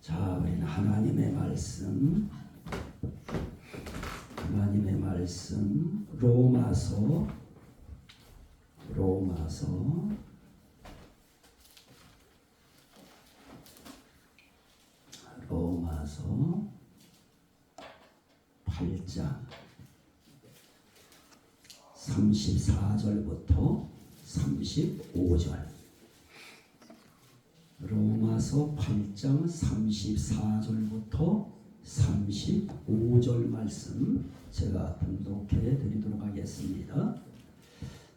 자, 우리는 하나님의 말씀 로마서 8장 34절부터 35절. 로마서 8장 34절부터 35절 말씀 제가 봉독해 드리도록 하겠습니다.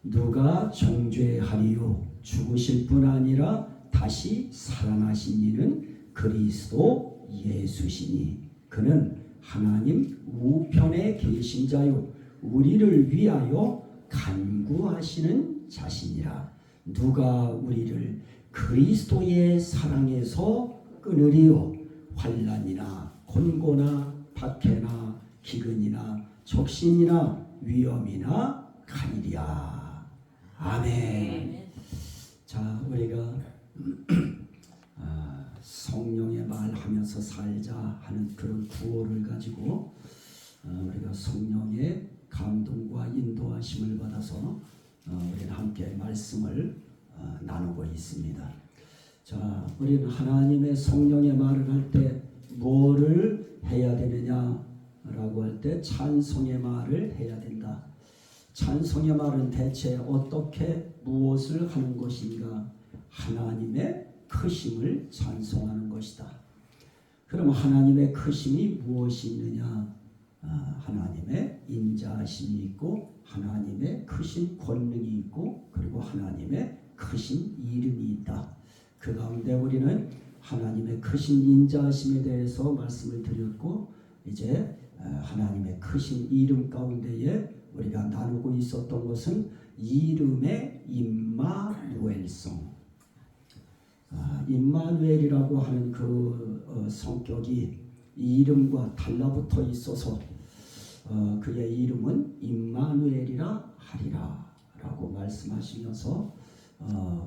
누가 정죄하리요? 죽으실 뿐 아니라 다시 살아나신 이는 그리스도 예수시니 그는 하나님 우편에 계신 자요 우리를 위하여 간구하시는 자시니라. 누가 우리를 그리스도의 사랑에서 끊으리요? 환난이나 곤고나 박해나 기근이나 적신이나 위험이나 가리랴. 아멘. 자, 우리가 성령의 말하면서 살자 하는 그런 구호를 가지고 우리가 성령의 감동과 인도하심을 받아서 우리는 함께 말씀을 나누고 있습니다. 자, 우리는 하나님의 성령의 말을 할 때 뭐를 해야 되느냐라고 할 때 찬송의 말을 해야 된다. 찬송의 말은 대체 어떻게 무엇을 하는 것인가? 하나님의 크심을 찬송하는 것이다. 그럼 하나님의 크심이 무엇이 있느냐? 하나님의 인자하심이 있고 하나님의 크신 권능이 있고 그리고 하나님의 크신 이름이 있다. 그 가운데 우리는 하나님의 크신 인자하심에 대해서 말씀을 드렸고 이제 하나님의 크신 이름 가운데에 우리가 나누고 있었던 것은 이름의 임마누엘성. 임마누엘이라고 하는 그 성격이 이 이름과 달라붙어 있어서 그의 이름은 임마누엘이라 하리라 라고 말씀하시면서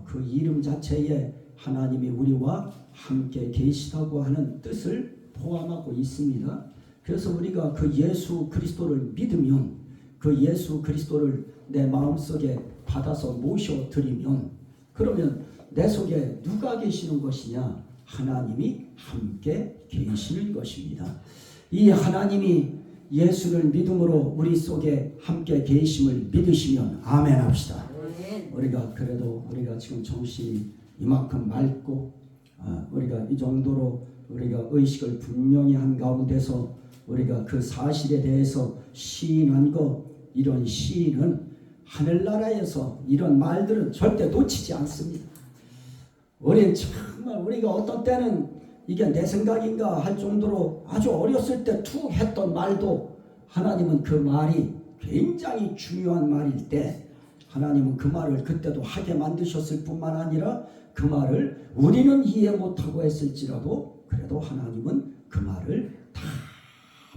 그 이름 자체에 하나님이 우리와 함께 계시다고 하는 뜻을 포함하고 있습니다. 그래서 우리가 그 예수 그리스도를 믿으면 그 예수 그리스도를 내 마음속에 받아서 모셔드리면 그러면 내 속에 누가 계시는 것이냐? 하나님이 함께 계시는 것입니다. 이 하나님이 예수를 믿음으로 우리 속에 함께 계심을 믿으시면 아멘 합시다. 우리가 그래도 우리가 지금 정신이 이만큼 맑고 우리가 이 정도로 우리가 의식을 분명히 한 가운데서 우리가 그 사실에 대해서 시인한 것, 이런 시인은 하늘나라에서 이런 말들은 절대 놓치지 않습니다. 우리는 정말 우리가 어떤 때는 이게 내 생각인가 할 정도로 아주 어렸을 때 툭 했던 말도 하나님은 그 말이 굉장히 중요한 말일 때 하나님은 그 말을 그때도 하게 만드셨을 뿐만 아니라 그 말을 우리는 이해 못하고 했을지라도 그래도 하나님은 그 말을 다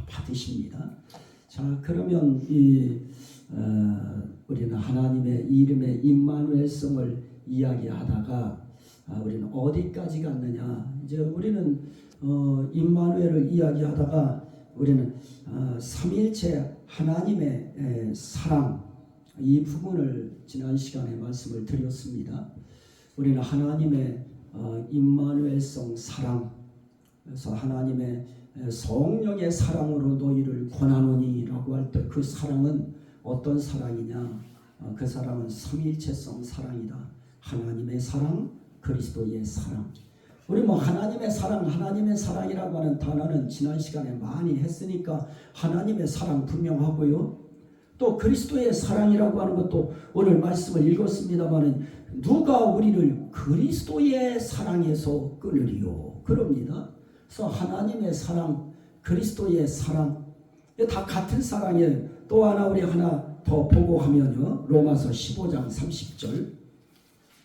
받으십니다. 자, 그러면 우리는 하나님의 이름의 임마누엘성을 이야기하다가 우리는 어디까지 갔느냐? 이제 우리는 임마누엘을 이야기하다가 우리는 삼위일체 하나님의 사랑 이 부분을 지난 시간에 말씀을 드렸습니다. 우리는 하나님의 임마누엘성 사랑, 그래서 하나님의 성령의 사랑으로 너희를 권하노니라고 할 때 그 사랑은 어떤 사랑이냐? 그 사랑은 삼위일체성 사랑이다. 하나님의 사랑, 그리스도의 사랑. 우리 하나님의 사랑이라고 하는 단어는 지난 시간에 많이 했으니까 하나님의 사랑 분명하고요. 또 그리스도의 사랑이라고 하는 것도 오늘 말씀을 읽었습니다마는 누가 우리를 그리스도의 사랑에서 끊으리요? 그럽니다. 그래서 하나님의 사랑, 그리스도의 사랑, 다 같은 사랑이에요. 또 하나 우리 하나 더 보고 하면요. 로마서 15장 30절.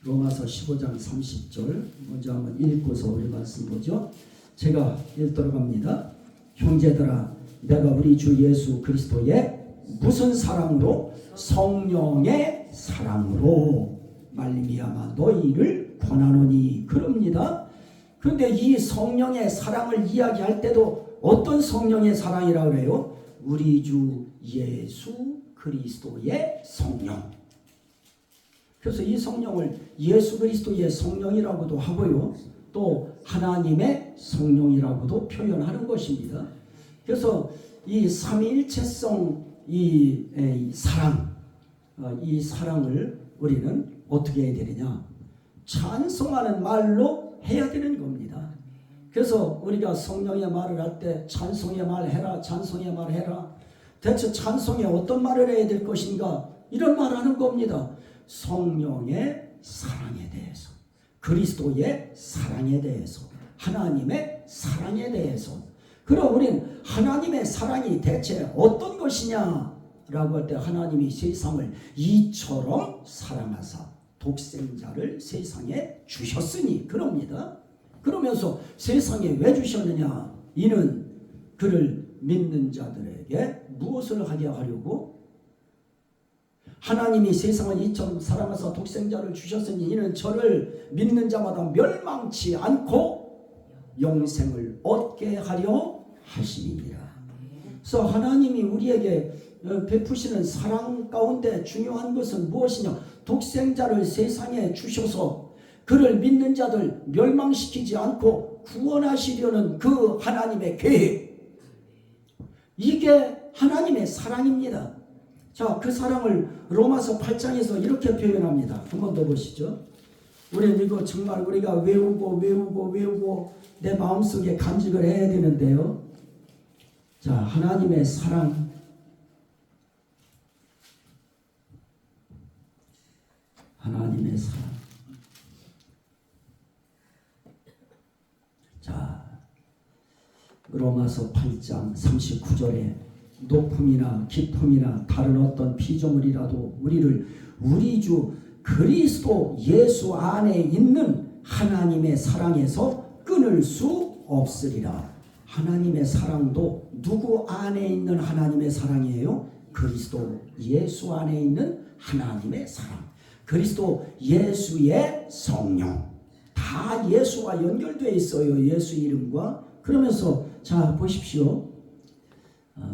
로마서 15장 30절 먼저 한번 읽고서 우리 말씀 보죠. 제가 읽도록 합니다. 형제들아, 내가 우리 주 예수 그리스도의 무슨 사랑으로? 성령의 사랑으로 말미암아 너희를 권하노니. 그럽니다. 그런데 이 성령의 사랑을 이야기할 때도 어떤 성령의 사랑이라고 그래요? 우리 주 예수 그리스도의 성령. 그래서 이 성령을 예수 그리스도의 성령이라고도 하고요, 또 하나님의 성령이라고도 표현하는 것입니다. 그래서 이 삼위일체성 이 사랑, 이 사랑을 우리는 어떻게 해야 되느냐? 찬송하는 말로 해야 되는 겁니다. 그래서 우리가 성령의 말을 할 때 찬송의 말 해라, 찬송의 말 해라. 대체 찬송에 어떤 말을 해야 될 것인가? 이런 말 하는 겁니다. 성령의 사랑에 대해서, 그리스도의 사랑에 대해서, 하나님의 사랑에 대해서. 그럼 우린 하나님의 사랑이 대체 어떤 것이냐라고 할 때, 하나님이 세상을 이처럼 사랑하사 독생자를 세상에 주셨으니, 그럽니다. 그러면서 세상에 왜 주셨느냐? 이는 그를 믿는 자들에게 무엇을 하게 하려고? 하나님이 세상을 이처럼 사랑하사 독생자를 주셨으니 이는 저를 믿는 자마다 멸망치 않고 영생을 얻게 하려 하심이니라. 그래서 하나님이 우리에게 베푸시는 사랑 가운데 중요한 것은 무엇이냐? 독생자를 세상에 주셔서 그를 믿는 자들 멸망시키지 않고 구원하시려는 그 하나님의 계획, 이게 하나님의 사랑입니다. 자, 그 사랑을 로마서 8장에서 이렇게 표현합니다. 한 번 더 보시죠. 우리는 이거 정말 우리가 외우고 내 마음속에 간직을 해야 되는데요. 자, 하나님의 사랑. 하나님의 사랑. 자, 로마서 8장 39절에 높음이나 깊음이나 다른 어떤 피조물이라도 우리를 우리 주 그리스도 예수 안에 있는 하나님의 사랑에서 끊을 수 없으리라. 하나님의 사랑도 누구 안에 있는 하나님의 사랑이에요? 그리스도 예수 안에 있는 하나님의 사랑. 그리스도 예수의 성령. 다 예수와 연결되어 있어요. 예수 이름과. 그러면서 자, 보십시오.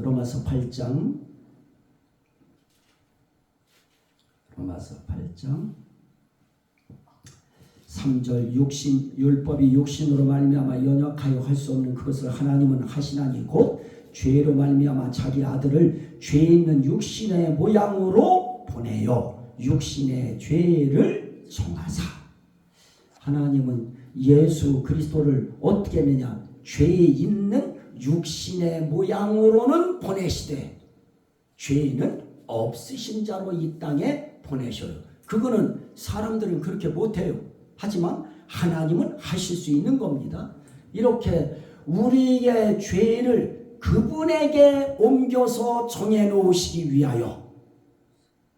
로마서 8장 3절 율법이 육신으로 말미암아 연약하여 할 수 없는 그것을 하나님은 하시나니 곧 죄로 말미암아 자기 아들을 죄 있는 육신의 모양으로 보내요 육신의 죄를 정하사. 하나님은 예수 그리스도를 어떻게 했느냐? 죄 있는 육신의 모양으로는 보내시되 죄는 없으신 자로 이 땅에 보내셔요. 그거는 사람들은 그렇게 못해요. 하지만 하나님은 하실 수 있는 겁니다. 이렇게 우리의 죄를 그분에게 옮겨서 정해놓으시기 위하여,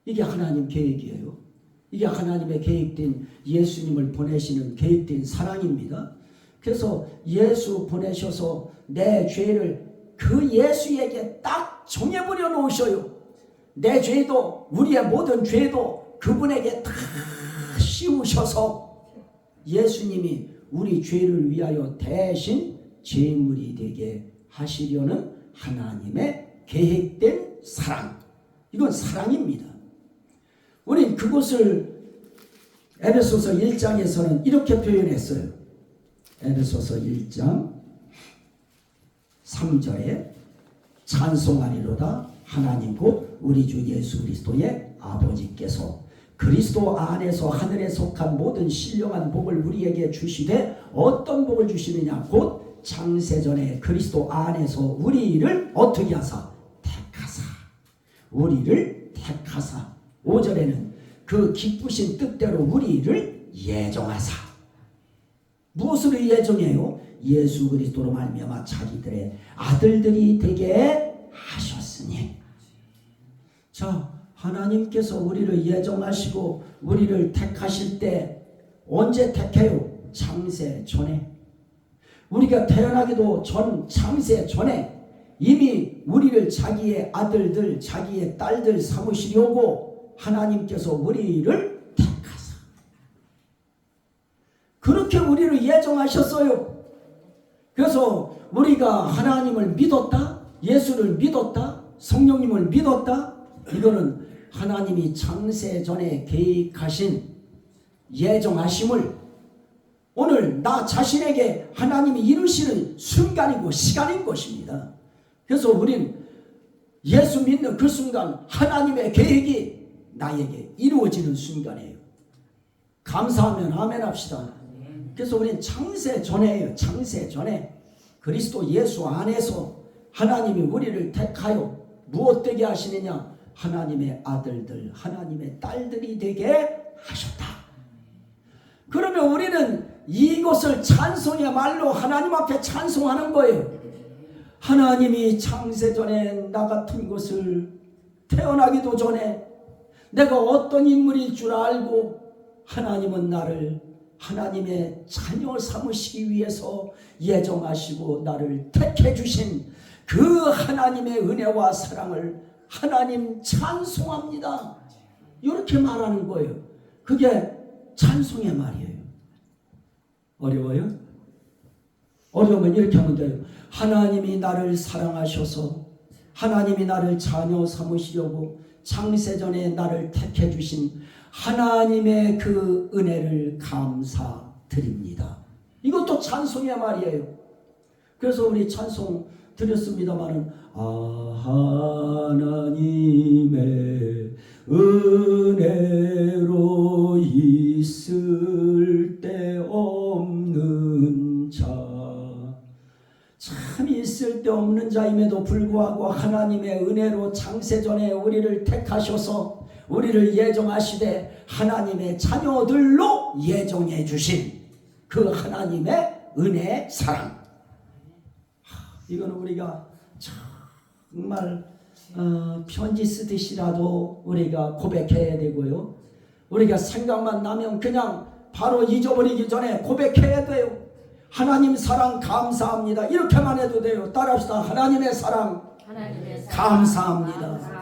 이게 하나님 계획이에요. 이게 하나님의 계획된, 예수님을 보내시는 계획된 사랑입니다. 그래서 예수 보내셔서 내 죄를 그 예수에게 딱 정해버려 놓으셔요. 내 죄도, 우리의 모든 죄도 그분에게 다 씌우셔서 예수님이 우리 죄를 위하여 대신 제물이 되게 하시려는 하나님의 계획된 사랑. 이건 사랑입니다. 우린 그것을 에베소서 1장에서는 이렇게 표현했어요. 에베소서 1장 3절에 찬송하리로다 하나님 곧 우리 주 예수 그리스도의 아버지께서 그리스도 안에서 하늘에 속한 모든 신령한 복을 우리에게 주시되, 어떤 복을 주시느냐? 곧 창세전에 그리스도 안에서 우리를 어떻게 하사? 택하사. 우리를 택하사. 5절에는 그 기쁘신 뜻대로 우리를 예정하사. 무엇으로 예정해요? 예수 그리스도로 말미암아 자기들의 아들들이 되게 하셨으니. 자, 하나님께서 우리를 예정하시고 우리를 택하실 때 언제 택해요? 창세 전에. 우리가 태어나기도 전 창세 전에 이미 우리를 자기의 아들들, 자기의 딸들 삼으시려고 하나님께서 우리를 택하사. 그렇게 우리를 예정하시 사랑하셨어요. 그래서 우리가 하나님을 믿었다, 예수를 믿었다, 성령님을 믿었다, 이거는 하나님이 창세전에 계획하신 예정하심을 오늘 나 자신에게 하나님이 이루시는 순간이고 시간인 것입니다. 그래서 우리는 예수 믿는 그 순간 하나님의 계획이 나에게 이루어지는 순간이에요. 감사하면 아멘 합시다. 그래서 우리는 창세전에요. 창세전에 그리스도 예수 안에서 하나님이 우리를 택하여 무엇 되게 하시느냐? 하나님의 아들들, 하나님의 딸들이 되게 하셨다. 그러면 우리는 이것을 찬송의 말로 하나님 앞에 찬송하는 거예요. 하나님이 창세전에 나 같은 것을 태어나기도 전에 내가 어떤 인물일 줄 알고 하나님은 나를 하나님의 자녀 삼으시기 위해서 예정하시고 나를 택해 주신 그 하나님의 은혜와 사랑을 하나님 찬송합니다. 이렇게 말하는 거예요. 그게 찬송의 말이에요. 어려워요? 어려우면 이렇게 하면 돼요. 하나님이 나를 사랑하셔서 하나님이 나를 자녀 삼으시려고 창세전에 나를 택해 주신 하나님의 그 은혜를 감사드립니다. 이것도 찬송의 말이에요. 그래서 우리 찬송 드렸습니다마는 하나님의 은혜로 있을 데 없는 자, 참 있을 데 없는 자임에도 불구하고 하나님의 은혜로 창세전에 우리를 택하셔서 우리를 예정하시되 하나님의 자녀들로 예정해 주신 그 하나님의 은혜 사랑, 이거는 우리가 정말 편지 쓰듯이라도 우리가 고백해야 되고요. 우리가 생각만 나면 그냥 바로 잊어버리기 전에 고백해야 돼요. 하나님 사랑 감사합니다. 이렇게만 해도 돼요. 따라합시다. 하나님의 사랑 감사합니다.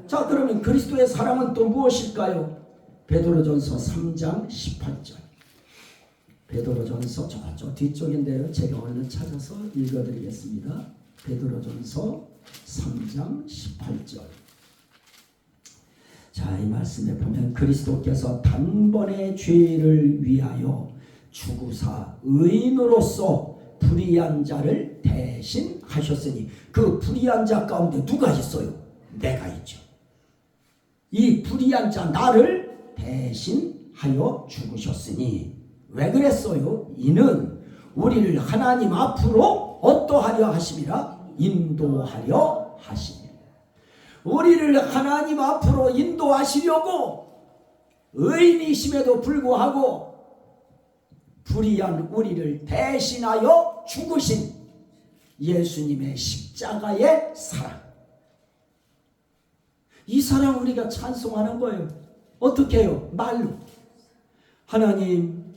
자, 그러면 그리스도의 사랑은 또 무엇일까요? 베드로전서 3장 18절. 베드로전서 저 뒤쪽인데요. 제가 얼른 찾아서 읽어드리겠습니다. 베드로전서 3장 18절. 자, 이 말씀에 보면 그리스도께서 단번에 죄를 위하여 죽으사 의인으로서 불의한 자를 대신하셨으니, 그 불의한 자 가운데 누가 있어요? 내가 있죠. 이 불의한 자 나를 대신하여 죽으셨으니 왜 그랬어요? 이는 우리를 하나님 앞으로 어떠하려 하심이라? 인도하려 하시니. 우리를 하나님 앞으로 인도하시려고 의인이심에도 불구하고 불의한 우리를 대신하여 죽으신 예수님의 십자가의 사랑, 이 사랑 우리가 찬송하는 거예요. 어떻게 해요? 말로. 하나님,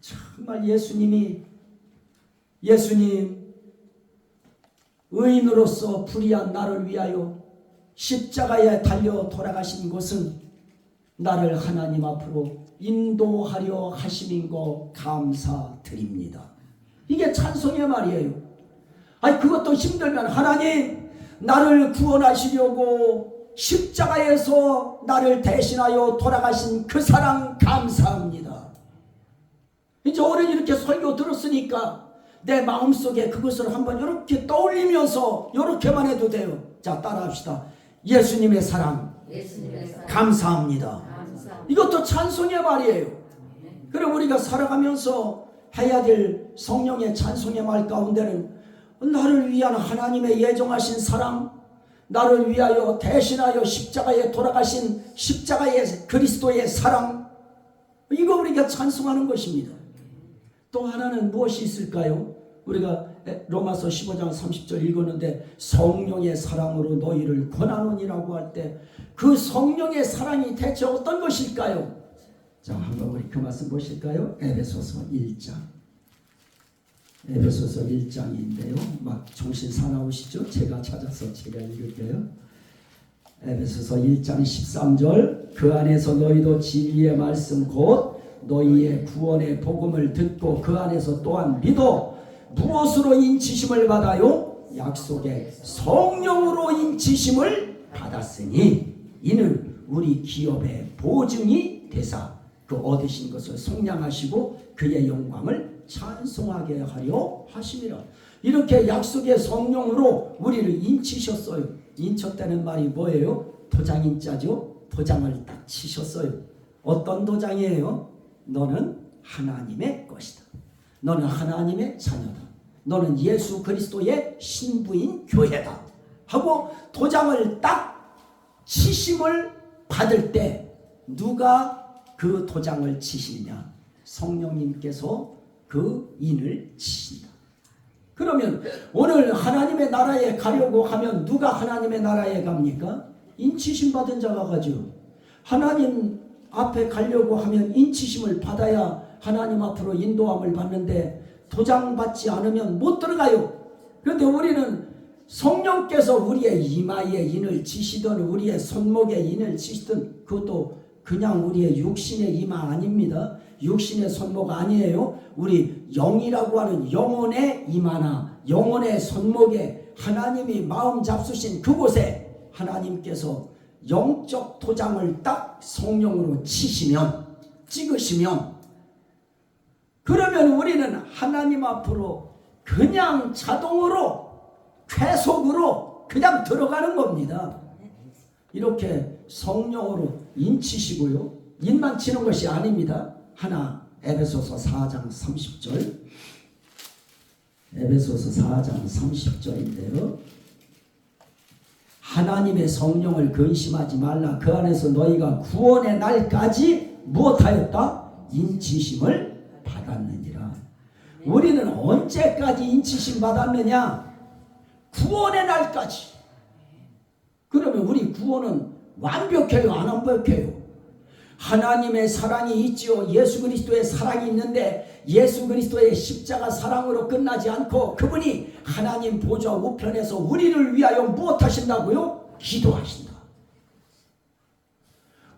정말 예수님 의인으로서 불의한 나를 위하여 십자가에 달려 돌아가신 것은 나를 하나님 앞으로 인도하려 하심인 거 감사드립니다. 이게 찬송의 말이에요. 아니, 그것도 힘들면 하나님, 나를 구원하시려고 십자가에서 나를 대신하여 돌아가신 그 사랑 감사합니다. 이제 오늘 이렇게 설교 들었으니까 내 마음속에 그것을 한번 이렇게 떠올리면서 이렇게만 해도 돼요. 자, 따라합시다. 예수님의 사랑 감사합니다. 이것도 찬송의 말이에요. 그럼 우리가 살아가면서 해야 될 성령의 찬송의 말 가운데는 나를 위한 하나님의 예정하신 사랑, 나를 위하여 대신하여 십자가에 돌아가신 십자가의 그리스도의 사랑, 이거 우리가 찬송하는 것입니다. 또 하나는 무엇이 있을까요? 우리가 로마서 15장 30절 읽었는데 성령의 사랑으로 너희를 권하노니라고 할 때 그 성령의 사랑이 대체 어떤 것일까요? 자, 한번 우리 그 말씀 보실까요? 에베소서 1장. 에베소서 1장인데요. 막 정신 사나우시죠? 제가 찾아서 제가 읽을게요. 에베소서 1장 13절. 그 안에서 너희도 진리의 말씀 곧 너희의 구원의 복음을 듣고 그 안에서 또한 믿어 무엇으로 인치심을 받아요? 약속의 성령으로 인치심을 받았으니 이는 우리 기업의 보증이 되사 그 얻으신 것을 속량하시고 그의 영광을 찬송하게 하려 하심이라. 이렇게 약속의 성령으로 우리를 인치셨어요. 인쳤다는 말이 뭐예요? 도장인자죠. 도장을 딱 치셨어요. 어떤 도장이에요? 너는 하나님의 것이다. 너는 하나님의 자녀다. 너는 예수 그리스도의 신부인 교회다. 하고 도장을 딱 치심을 받을 때 누가 그 도장을 치시느냐? 성령님께서 그 인을 치신다. 그러면 오늘 하나님의 나라에 가려고 하면 누가 하나님의 나라에 갑니까? 인치심 받은 자가 가죠. 하나님 앞에 가려고 하면 인치심을 받아야 하나님 앞으로 인도함을 받는데 도장 받지 않으면 못 들어가요. 그런데 우리는 성령께서 우리의 이마에 인을 치시든 우리의 손목에 인을 치시든 그것도 그냥 우리의 육신의 이마 아닙니다. 육신의 손목 아니에요. 우리 영이라고 하는 영혼의 이마나 영혼의 손목에 하나님이 마음 잡수신 그곳에 하나님께서 영적 도장을 딱 성령으로 치시면 찍으시면 그러면 우리는 하나님 앞으로 그냥 자동으로 쾌속으로 그냥 들어가는 겁니다. 이렇게 성령으로 인치시고요. 인만 치는 것이 아닙니다. 하나 에베소서 4장 30절 에베소서 4장 30절인데요. 하나님의 성령을 근심하지 말라. 그 안에서 너희가 구원의 날까지 무엇하였다? 인치심을 받았느니라. 우리는 언제까지 인치심 받았느냐? 구원의 날까지. 그러면 우리 구원은 완벽해요? 안 완벽해요? 하나님의 사랑이 있지요. 예수 그리스도의 사랑이 있는데 예수 그리스도의 십자가 사랑으로 끝나지 않고 그분이 하나님 보좌 우편에서 우리를 위하여 무엇하신다고요? 기도하신다.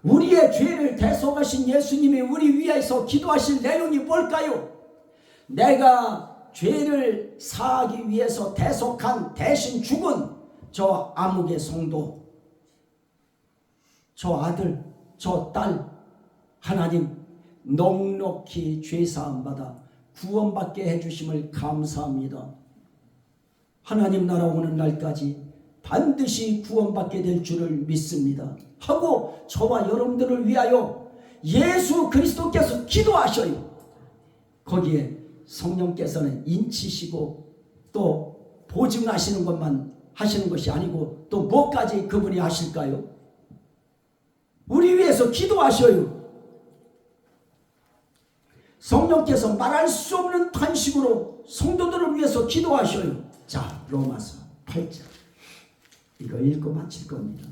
우리의 죄를 대속하신 예수님이 우리 위해서 기도하실 내용이 뭘까요? 내가 죄를 사하기 위해서 대속한 대신 죽은 저 아무개 성도, 저 아들, 저 딸 하나님 넉넉히 죄사함 받아 구원받게 해주심을 감사합니다. 하나님 나라 오는 날까지 반드시 구원받게 될 줄을 믿습니다. 하고 저와 여러분들을 위하여 예수 그리스도께서 기도하셔요. 거기에 성령께서는 인치시고 또 보증하시는 것만 하시는 것이 아니고 또 뭐까지 그분이 하실까요? 우리 위해서 기도하셔요. 성령께서 말할 수 없는 탄식으로 성도들을 위해서 기도하셔요. 자, 로마서 8장 이거 읽고 마칠 겁니다.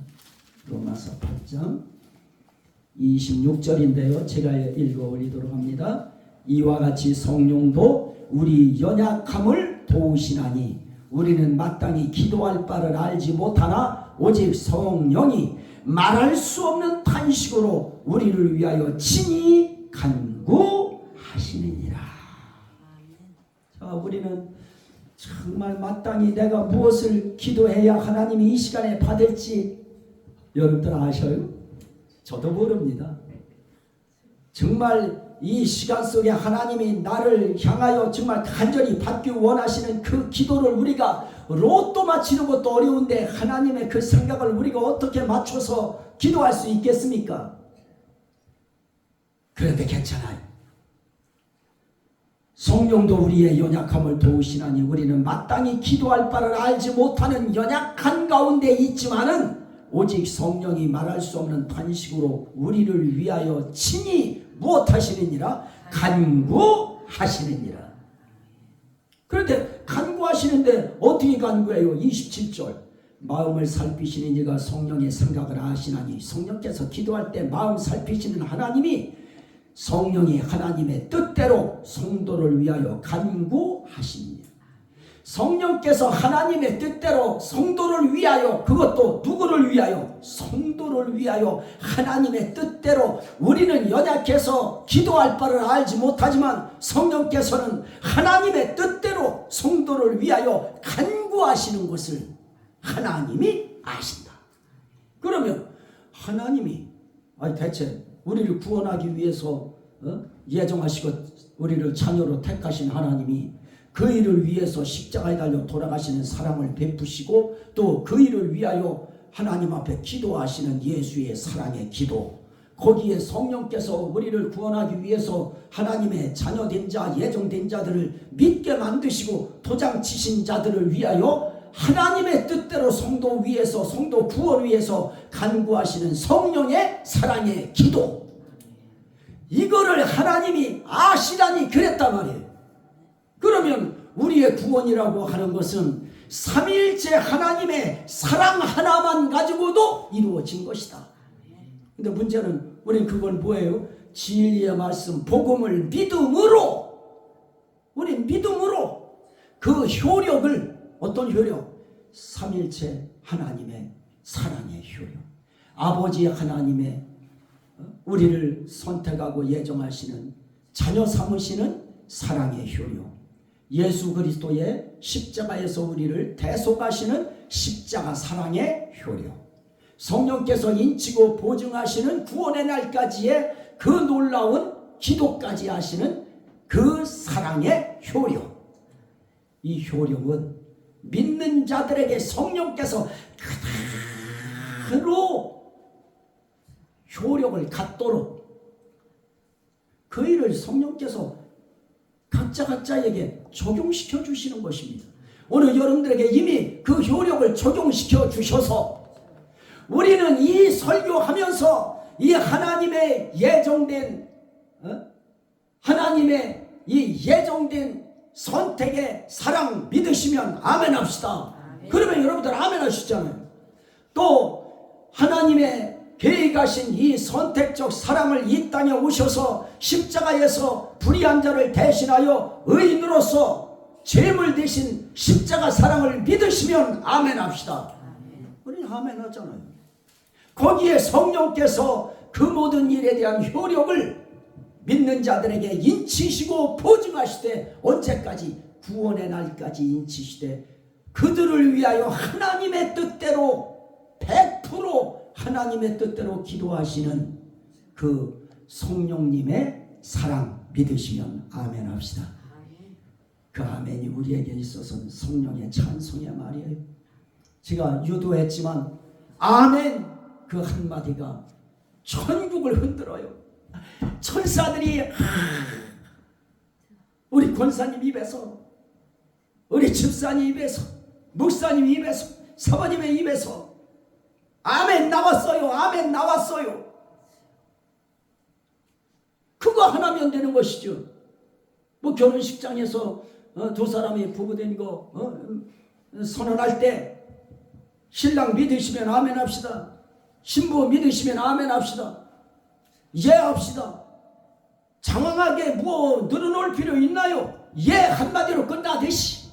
로마서 8장 26절인데요. 제가 읽어 올리도록 합니다. 이와 같이 성령도 우리 연약함을 도우시나니 우리는 마땅히 기도할 바를 알지 못하나 오직 성령이 말할 수 없는 탄식으로 우리를 위하여 친히 간구하시느니라. 자, 우리는 정말 마땅히 내가 무엇을 기도해야 하나님이 이 시간에 받을지 여러분들 아셔요? 저도 모릅니다. 정말 이 시간 속에 하나님이 나를 향하여 정말 간절히 받기 원하시는 그 기도를 우리가 로또 맞히는 것도 어려운데 하나님의 그 생각을 우리가 어떻게 맞춰서 기도할 수 있겠습니까? 그런데 괜찮아요. 성령도 우리의 연약함을 도우시나니 우리는 마땅히 기도할 바를 알지 못하는 연약한 가운데 있지만은 오직 성령이 말할 수 없는 탄식으로 우리를 위하여 친히 무엇하시느니라? 간구하시느니라. 그런데 간구하시는데 어떻게 간구해요? 27절 마음을 살피시는 이가 성령의 생각을 아시나니 성령께서 기도할 때 마음 살피시는 하나님이 성령이 하나님의 뜻대로 성도를 위하여 간구하시느니라. 성령께서 하나님의 뜻대로 성도를 위하여, 그것도 누구를 위하여? 성도를 위하여 하나님의 뜻대로, 우리는 연약해서 기도할 바를 알지 못하지만 성령께서는 하나님의 뜻대로 성도를 위하여 간구하시는 것을 하나님이 아신다. 그러면 하나님이 대체 우리를 구원하기 위해서 예정하시고 우리를 자녀로 택하신 하나님이 그 일을 위해서 십자가에 달려 돌아가시는 사랑을 베푸시고, 또 그 일을 위하여 하나님 앞에 기도하시는 예수의 사랑의 기도, 거기에 성령께서 우리를 구원하기 위해서 하나님의 자녀된 자, 예정된 자들을 믿게 만드시고 도장 치신 자들을 위하여 하나님의 뜻대로 성도 위해서, 성도 구원 위해서 간구하시는 성령의 사랑의 기도, 이거를 하나님이 아시라니 그랬단 말이에요. 그러면 우리의 구원이라고 하는 것은 삼위일체 하나님의 사랑 하나만 가지고도 이루어진 것이다. 근데 문제는 우린 그걸 뭐예요? 진리의 말씀, 복음을 믿음으로, 우린 믿음으로 그 효력을, 어떤 효력? 삼위일체 하나님의 사랑의 효력, 아버지 하나님의 우리를 선택하고 예정하시는, 자녀 삼으시는 사랑의 효력, 예수 그리스도의 십자가에서 우리를 대속하시는 십자가 사랑의 효력, 성령께서 인치고 보증하시는 구원의 날까지의 그 놀라운 기도까지 하시는 그 사랑의 효력, 이 효력은 믿는 자들에게 성령께서 그대로 효력을 갖도록 그 일을 성령께서 각자에게 적용시켜 주시는 것입니다. 오늘 여러분들에게 이미 그 효력을 적용시켜 주셔서 우리는 이 설교하면서 이 하나님의 예정된 하나님의 이 예정된 선택의 사랑 믿으시면 아멘 합시다. 그러면 여러분들 아멘 하시잖아요. 또 하나님의 계획하신 이 선택적 사랑을 이 땅에 오셔서 십자가에서 불의한 자를 대신하여 의인으로서 제물 대신 십자가 사랑을 믿으시면 아멘 합시다. 우리는 아멘 하잖아요. 거기에 성령께서 그 모든 일에 대한 효력을 믿는 자들에게 인치시고 보증하시되, 언제까지? 구원의 날까지 인치시되, 그들을 위하여 하나님의 뜻대로 100% 하나님의 뜻대로 기도하시는 그 성령님의 사랑 믿으시면 아멘 합시다. 그 아멘이 우리에게 있어서는 성령의 찬송의 말이에요. 제가 유도했지만 아멘 그 한마디가 천국을 흔들어요. 천사들이 우리 권사님 입에서, 우리 집사님 입에서, 목사님 입에서, 사모님의 입에서 아멘 나왔어요. 아멘 나왔어요. 그거 하나면 되는 것이죠. 뭐 결혼식장에서 두 사람이 부부된 거 선언할 때 신랑 믿으시면 아멘 합시다. 신부 믿으시면 아멘 합시다. 예 합시다. 장황하게 뭐 늘어놓을 필요 있나요? 예 한마디로 끝나듯이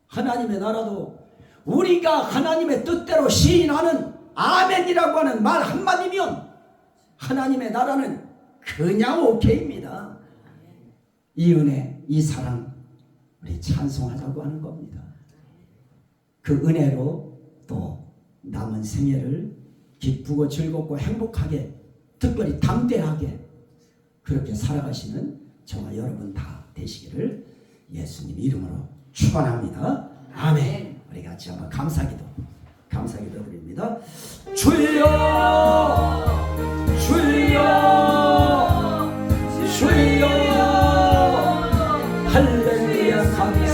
하나님의 나라도 우리가 하나님의 뜻대로 시인하는 아멘이라고 하는 말 한마디면 하나님의 나라는 그냥 오케이입니다. 이 은혜, 이 사랑 우리 찬송하자고 하는 겁니다. 그 은혜로 또 남은 생애를 기쁘고 즐겁고 행복하게, 특별히 담대하게 그렇게 살아가시는 저와 여러분 다 되시기를 예수님 이름으로 축원합니다. 아멘. 우리 같이 한번 감사기도 드립니다. 주여 주여 주여 할렐루야 감사